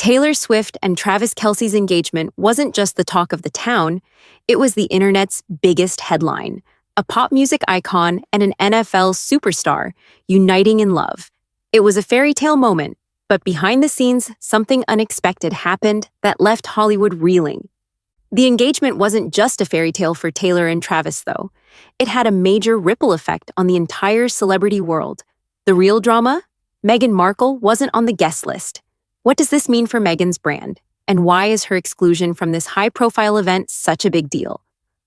Taylor Swift and Travis Kelce's engagement wasn't just the talk of the town, it was the internet's biggest headline. A pop music icon and an NFL superstar uniting in love. It was a fairy tale moment, but behind the scenes, something unexpected happened that left Hollywood reeling. The engagement wasn't just a fairy tale for Taylor and Travis, though. It had a major ripple effect on the entire celebrity world. The real drama? Meghan Markle wasn't on the guest list. What does this mean for Meghan's brand? And why is her exclusion from this high-profile event such a big deal?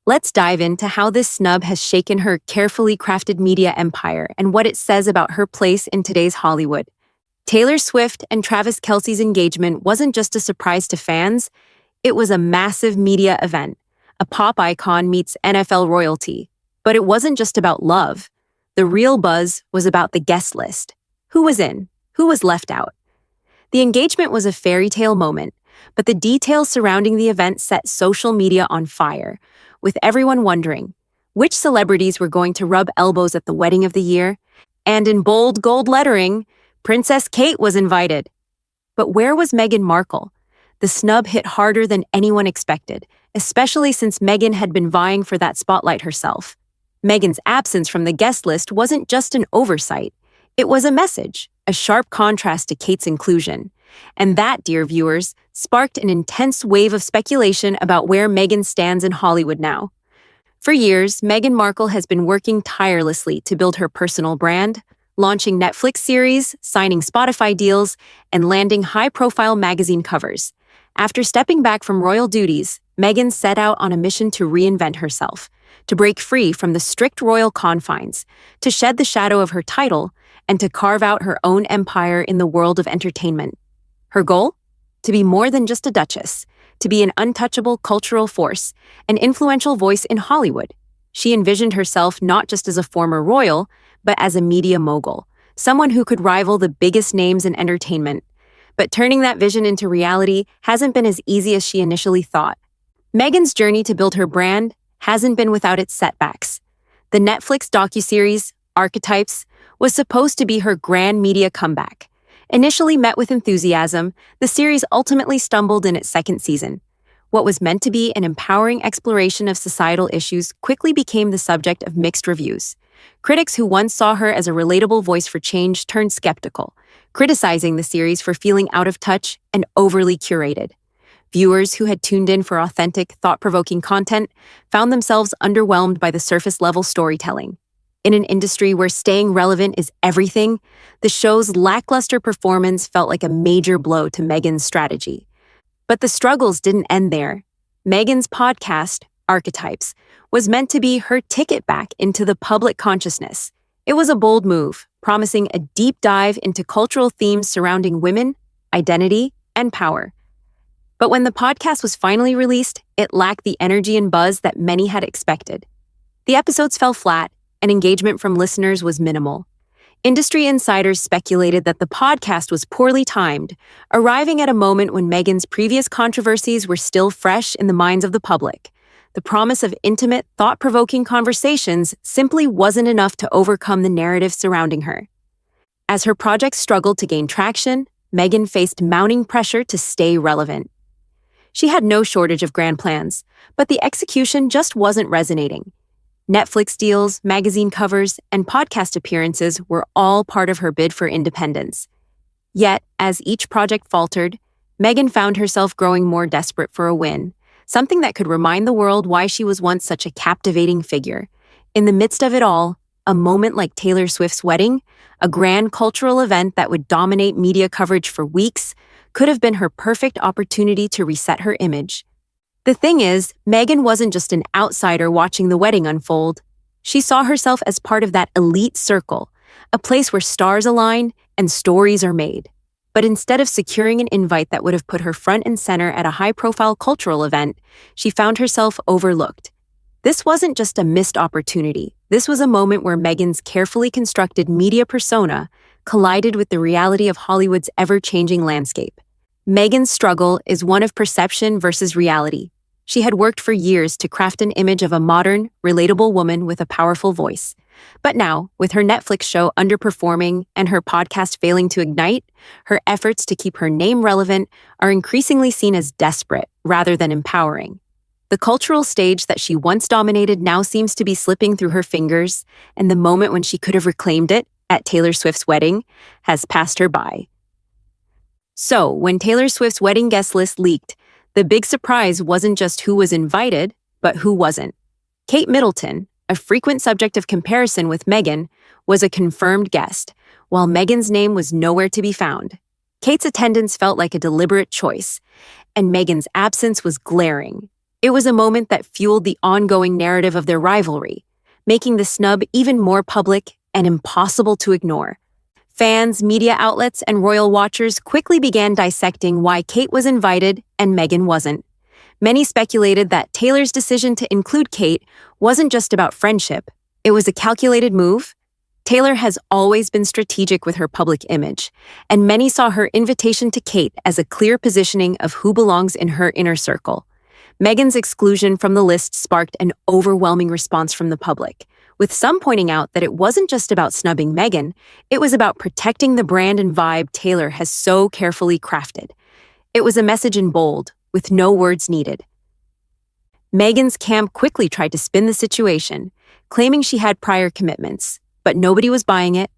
Let's dive into how this snub has shaken her carefully crafted media empire and what it says about her place in today's Hollywood. Taylor Swift and Travis Kelce's engagement wasn't just a surprise to fans, it was a massive media event. A pop icon meets NFL royalty. But it wasn't just about love. The real buzz was about the guest list. Who was in? Who was left out? The engagement was a fairy tale moment, but the details surrounding the event set social media on fire, with everyone wondering which celebrities were going to rub elbows at the wedding of the year, and in bold gold lettering, Princess Kate was invited. But where was Meghan Markle? The snub hit harder than anyone expected, especially since Meghan had been vying for that spotlight herself. Meghan's absence from the guest list wasn't just an oversight. It was a message, a sharp contrast to Kate's inclusion. And that, dear viewers, sparked an intense wave of speculation about where Meghan stands in Hollywood now. For years, Meghan Markle has been working tirelessly to build her personal brand, launching Netflix series, signing Spotify deals, and landing high-profile magazine covers. After stepping back from royal duties, Meghan set out on a mission to reinvent herself, to break free from the strict royal confines, to shed the shadow of her title, and to carve out her own empire in the world of entertainment. Her goal? To be more than just a duchess, to be an untouchable cultural force, an influential voice in Hollywood. She envisioned herself not just as a former royal, but as a media mogul, someone who could rival the biggest names in entertainment. But turning that vision into reality hasn't been as easy as she initially thought. Meghan's journey to build her brand hasn't been without its setbacks. The Netflix docuseries, Archetypes, was supposed to be her grand media comeback. Initially met with enthusiasm, the series ultimately stumbled in its second season. What was meant to be an empowering exploration of societal issues quickly became the subject of mixed reviews. Critics who once saw her as a relatable voice for change turned skeptical, criticizing the series for feeling out of touch and overly curated. Viewers who had tuned in for authentic, thought-provoking content found themselves underwhelmed by the surface-level storytelling. In an industry where staying relevant is everything, the show's lackluster performance felt like a major blow to Meghan's strategy. But the struggles didn't end there. Meghan's podcast, Archetypes, was meant to be her ticket back into the public consciousness. It was a bold move, promising a deep dive into cultural themes surrounding women, identity, and power. But when the podcast was finally released, it lacked the energy and buzz that many had expected. The episodes fell flat, and engagement from listeners was minimal. Industry insiders speculated that the podcast was poorly timed, arriving at a moment when Meghan's previous controversies were still fresh in the minds of the public. The promise of intimate, thought-provoking conversations simply wasn't enough to overcome the narrative surrounding her. As her project struggled to gain traction, Meghan faced mounting pressure to stay relevant. She had no shortage of grand plans, but the execution just wasn't resonating. Netflix deals, magazine covers, and podcast appearances were all part of her bid for independence. Yet, as each project faltered, Meghan found herself growing more desperate for a win, something that could remind the world why she was once such a captivating figure. In the midst of it all, a moment like Taylor Swift's wedding, a grand cultural event that would dominate media coverage for weeks, could have been her perfect opportunity to reset her image. The thing is, Meghan wasn't just an outsider watching the wedding unfold. She saw herself as part of that elite circle, a place where stars align and stories are made. But instead of securing an invite that would have put her front and center at a high-profile cultural event, she found herself overlooked. This wasn't just a missed opportunity. This was a moment where Meghan's carefully constructed media persona collided with the reality of Hollywood's ever-changing landscape. Meghan's struggle is one of perception versus reality. She had worked for years to craft an image of a modern, relatable woman with a powerful voice. But now, with her Netflix show underperforming and her podcast failing to ignite, her efforts to keep her name relevant are increasingly seen as desperate rather than empowering. The cultural stage that she once dominated now seems to be slipping through her fingers, and the moment when she could have reclaimed it, at Taylor Swift's wedding, has passed her by. So, when Taylor Swift's wedding guest list leaked, the big surprise wasn't just who was invited, but who wasn't. Kate Middleton, a frequent subject of comparison with Meghan, was a confirmed guest, while Meghan's name was nowhere to be found. Kate's attendance felt like a deliberate choice, and Meghan's absence was glaring. It was a moment that fueled the ongoing narrative of their rivalry, making the snub even more public and impossible to ignore. Fans, media outlets, and royal watchers quickly began dissecting why Kate was invited and Meghan wasn't. Many speculated that Taylor's decision to include Kate wasn't just about friendship, it was a calculated move. Taylor has always been strategic with her public image, and many saw her invitation to Kate as a clear positioning of who belongs in her inner circle. Meghan's exclusion from the list sparked an overwhelming response from the public, with some pointing out that it wasn't just about snubbing Meghan, it was about protecting the brand and vibe Taylor has so carefully crafted. It was a message in bold, with no words needed. Meghan's camp quickly tried to spin the situation, claiming she had prior commitments, but nobody was buying it.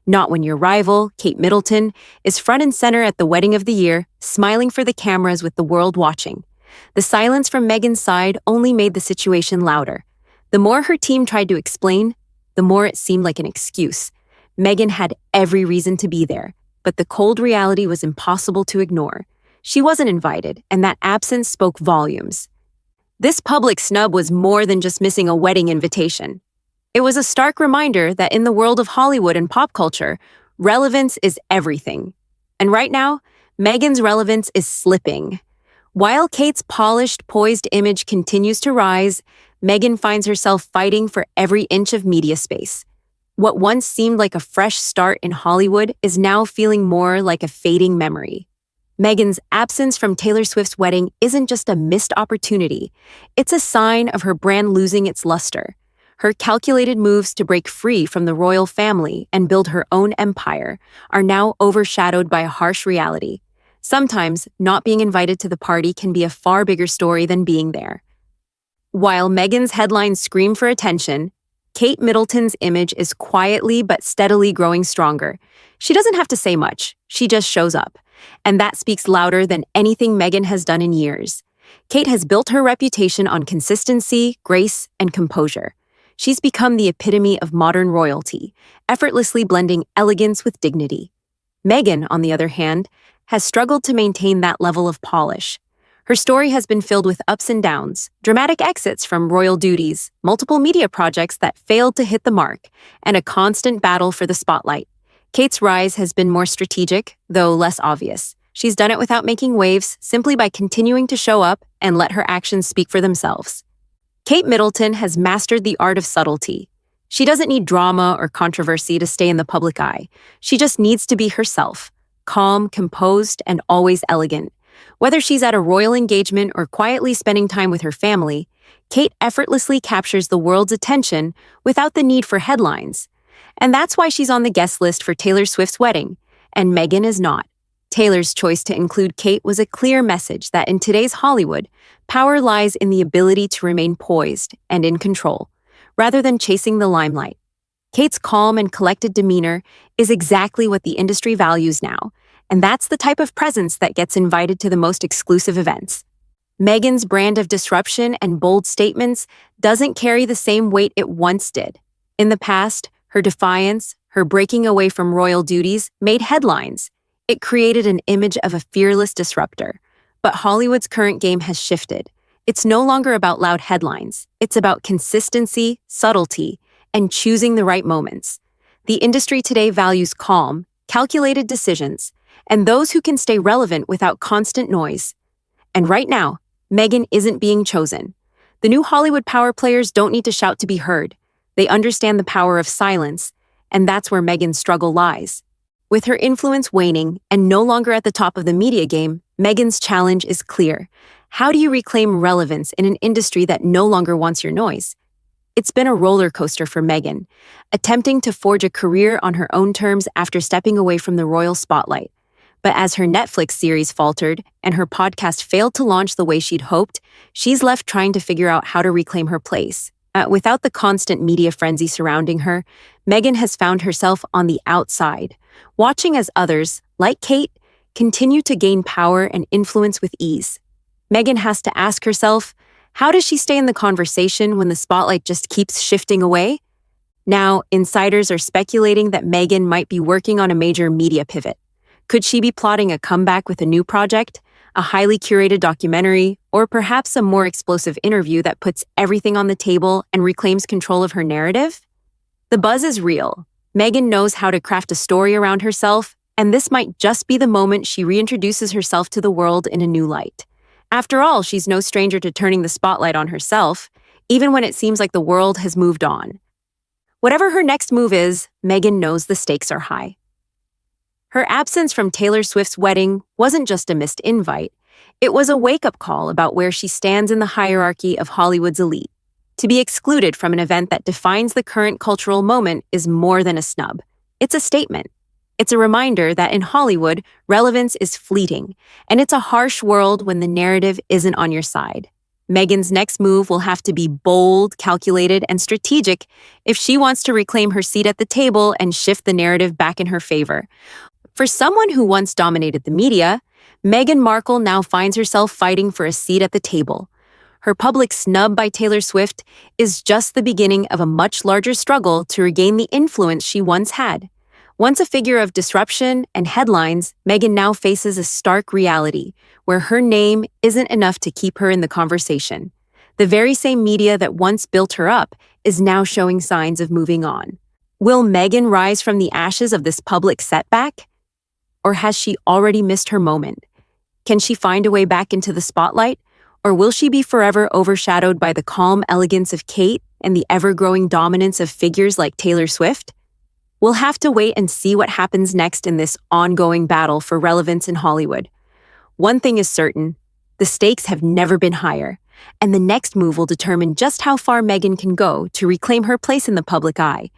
Not when your rival, Kate Middleton, is front and center at the wedding of the year, smiling for the cameras with the world watching. The silence from Meghan's side only made the situation louder. The more her team tried to explain, the more it seemed like an excuse. Meghan had every reason to be there, but the cold reality was impossible to ignore. She wasn't invited, and that absence spoke volumes. This public snub was more than just missing a wedding invitation. It was a stark reminder that in the world of Hollywood and pop culture, relevance is everything. And right now, Meghan's relevance is slipping. While Kate's polished, poised image continues to rise, Meghan finds herself fighting for every inch of media space. What once seemed like a fresh start in Hollywood is now feeling more like a fading memory. Meghan's absence from Taylor Swift's wedding isn't just a missed opportunity, it's a sign of her brand losing its luster. Her calculated moves to break free from the royal family and build her own empire are now overshadowed by a harsh reality. Sometimes, not being invited to the party can be a far bigger story than being there. While Meghan's headlines scream for attention, Kate Middleton's image is quietly but steadily growing stronger. She doesn't have to say much, she just shows up. And that speaks louder than anything Meghan has done in years. Kate has built her reputation on consistency, grace, and composure. She's become the epitome of modern royalty, effortlessly blending elegance with dignity. Meghan, on the other hand, has struggled to maintain that level of polish. Her story has been filled with ups and downs, dramatic exits from royal duties, multiple media projects that failed to hit the mark, and a constant battle for the spotlight. Kate's rise has been more strategic, though less obvious. She's done it without making waves, simply by continuing to show up and let her actions speak for themselves. Kate Middleton has mastered the art of subtlety. She doesn't need drama or controversy to stay in the public eye. She just needs to be herself, calm, composed, and always elegant. Whether she's at a royal engagement or quietly spending time with her family, Kate effortlessly captures the world's attention without the need for headlines. And that's why she's on the guest list for Taylor Swift's wedding, and Meghan is not. Taylor's choice to include Kate was a clear message that in today's Hollywood, power lies in the ability to remain poised and in control, rather than chasing the limelight. Kate's calm and collected demeanor is exactly what the industry values now, and that's the type of presence that gets invited to the most exclusive events. Meghan's brand of disruption and bold statements doesn't carry the same weight it once did. In the past, her defiance, her breaking away from royal duties, made headlines. It created an image of a fearless disruptor. But Hollywood's current game has shifted. It's no longer about loud headlines. It's about consistency, subtlety, and choosing the right moments. The industry today values calm, calculated decisions, and those who can stay relevant without constant noise. And right now, Meghan isn't being chosen. The new Hollywood power players don't need to shout to be heard. They understand the power of silence, and that's where Meghan's struggle lies. With her influence waning and no longer at the top of the media game, Meghan's challenge is clear. How do you reclaim relevance in an industry that no longer wants your noise? It's been a roller coaster for Meghan, attempting to forge a career on her own terms after stepping away from the royal spotlight. But as her Netflix series faltered and her podcast failed to launch the way she'd hoped, she's left trying to figure out how to reclaim her place. Without the constant media frenzy surrounding her, Meghan has found herself on the outside, watching as others, like Kate, continue to gain power and influence with ease. Meghan has to ask herself, how does she stay in the conversation when the spotlight just keeps shifting away? Now, insiders are speculating that Meghan might be working on a major media pivot. Could she be plotting a comeback with a new project, a highly curated documentary, or perhaps a more explosive interview that puts everything on the table and reclaims control of her narrative? The buzz is real. Meghan knows how to craft a story around herself, and this might just be the moment she reintroduces herself to the world in a new light. After all, she's no stranger to turning the spotlight on herself, even when it seems like the world has moved on. Whatever her next move is, Meghan knows the stakes are high. Her absence from Taylor Swift's wedding wasn't just a missed invite, it was a wake-up call about where she stands in the hierarchy of Hollywood's elite. To be excluded from an event that defines the current cultural moment is more than a snub. It's a statement. It's a reminder that in Hollywood, relevance is fleeting, and it's a harsh world when the narrative isn't on your side. Meghan's next move will have to be bold, calculated, and strategic if she wants to reclaim her seat at the table and shift the narrative back in her favor. For someone who once dominated the media, Meghan Markle now finds herself fighting for a seat at the table. Her public snub by Taylor Swift is just the beginning of a much larger struggle to regain the influence she once had. Once a figure of disruption and headlines, Meghan now faces a stark reality where her name isn't enough to keep her in the conversation. The very same media that once built her up is now showing signs of moving on. Will Meghan rise from the ashes of this public setback? Or has she already missed her moment? Can she find a way back into the spotlight? Or will she be forever overshadowed by the calm elegance of Kate and the ever-growing dominance of figures like Taylor Swift? We'll have to wait and see what happens next in this ongoing battle for relevance in Hollywood. One thing is certain, the stakes have never been higher, and the next move will determine just how far Meghan can go to reclaim her place in the public eye.